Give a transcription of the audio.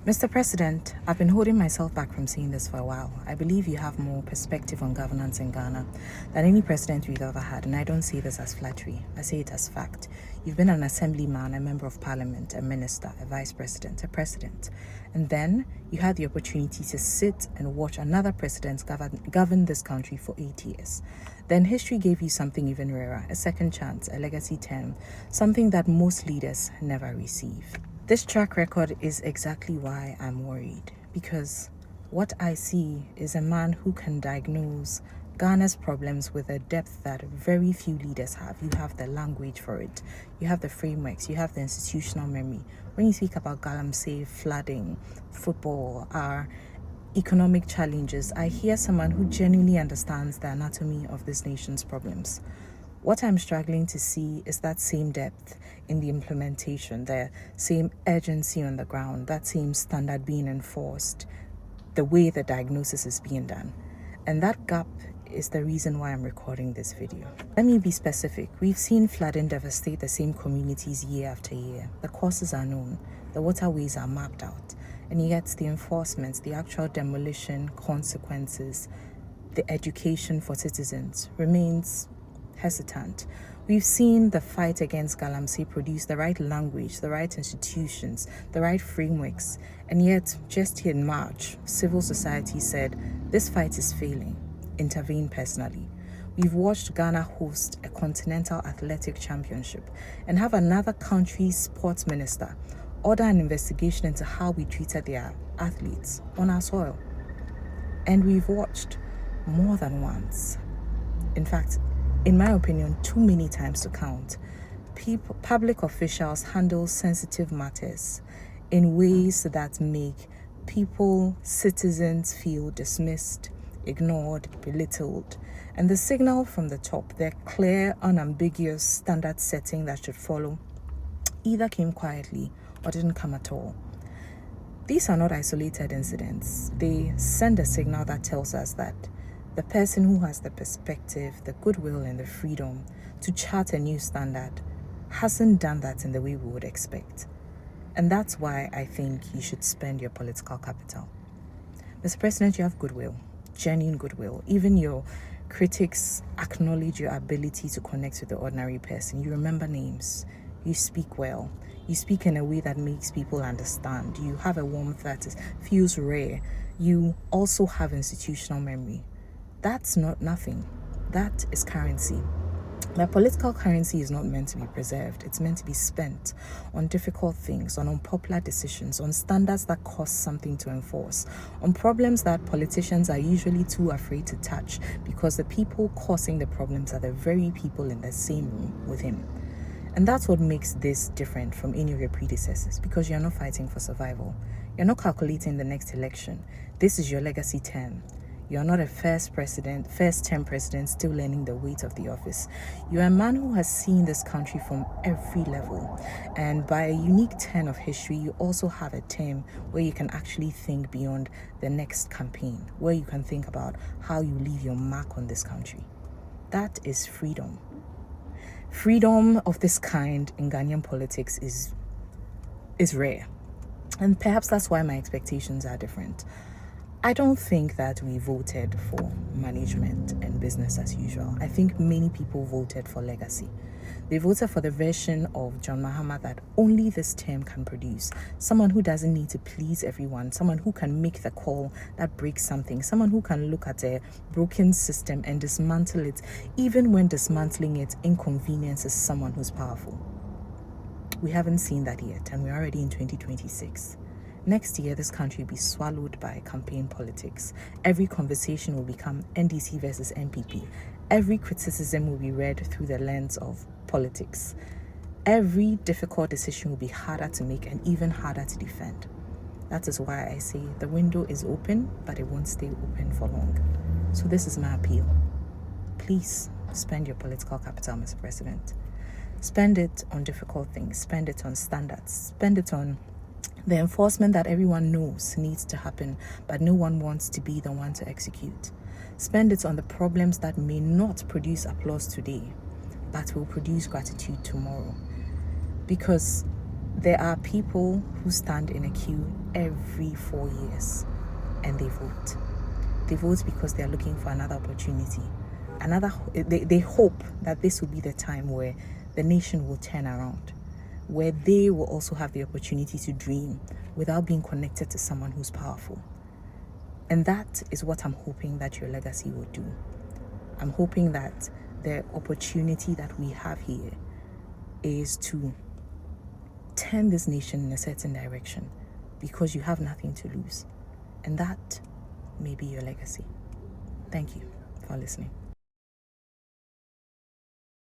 Mr. President, I've been holding myself back from saying this for a while. I believe you have more perspective on governance in Ghana than any president we've ever had, and I don't say this as flattery. I say it as fact. You've been an assemblyman, a member of parliament, a minister, a vice president, a president. And then you had the opportunity to sit and watch another president govern this country for 8 years. Then history gave you something even rarer, a second chance, a legacy term, something that most leaders never receive. This track record is exactly why I'm worried, because what I see is a man who can diagnose Ghana's problems with a depth that very few leaders have. You have the language for it, you have the frameworks, you have the institutional memory. When you speak about Galamsey, flooding, football, our economic challenges, I hear someone who genuinely understands the anatomy of this nation's problems. What I'm struggling to see is that same depth in the implementation, the same urgency on the ground, that same standard being enforced, the way the diagnosis is being done. And that gap is the reason why I'm recording this video. Let me be specific. We've seen flooding devastate the same communities year after year. The causes are known, the waterways are mapped out, and yet the enforcement, the actual demolition consequences, the education for citizens remains hesitant. We've seen the fight against Galamsey produce the right language, the right institutions, the right frameworks, and yet just in March, civil society said, this fight is failing, intervene personally. We've watched Ghana host a continental athletic championship and have another country's sports minister order an investigation into how we treated their athletes on our soil. And we've watched more than once, in fact, in my opinion, too many times to count, public officials handle sensitive matters in ways that make people, citizens feel dismissed, ignored, belittled. And the signal from the top, the clear, unambiguous standard setting that should follow, either came quietly or didn't come at all. These are not isolated incidents. They send a signal that tells us that the person who has the perspective, the goodwill, and the freedom to chart a new standard hasn't done that in the way we would expect. And that's why I think you should spend your political capital. Mr. President, you have goodwill, genuine goodwill. Even your critics acknowledge your ability to connect with the ordinary person. You remember names. You speak well. You speak in a way that makes people understand. You have a warmth that feels rare. You also have institutional memory. That's not nothing. That is currency. But political currency is not meant to be preserved. It's meant to be spent on difficult things, on unpopular decisions, on standards that cost something to enforce, on problems that politicians are usually too afraid to touch because the people causing the problems are the very people in the same room with him. And that's what makes this different from any of your predecessors, because you're not fighting for survival. You're not calculating the next election. This is your legacy term. You're not a first-term president still learning the weight of the office. You're a man who has seen this country from every level. And by a unique turn of history, you also have a term where you can actually think beyond the next campaign, where you can think about how you leave your mark on this country. That is freedom. Freedom of this kind in Ghanaian politics is rare. And perhaps that's why my expectations are different. I don't think that we voted for management and business as usual. I think many people voted for legacy. They voted for the version of John Mahama that only this term can produce. Someone who doesn't need to please everyone. Someone who can make the call that breaks something. Someone who can look at a broken system and dismantle it, even when dismantling it inconveniences someone who's powerful. We haven't seen that yet, and we're already in 2026. Next year, this country will be swallowed by campaign politics. Every conversation will become NDC versus NPP. Every criticism will be read through the lens of politics. Every difficult decision will be harder to make and even harder to defend. That is why I say the window is open, but it won't stay open for long. So this is my appeal. Please spend your political capital, Mr. President. Spend it on difficult things. Spend it on standards. Spend it on the enforcement that everyone knows needs to happen, but no one wants to be the one to execute. Spend it on the problems that may not produce applause today, but will produce gratitude tomorrow. Because There are people who stand in a queue every 4 years and they vote. They vote because they are looking for another opportunity. They hope that this will be the time where the nation will turn around, where they will also have the opportunity to dream without being connected to someone who's powerful. And that is what I'm hoping that your legacy will do. I'm hoping that the opportunity that we have here is to turn this nation in a certain direction because you have nothing to lose. And that may be your legacy. Thank you for listening.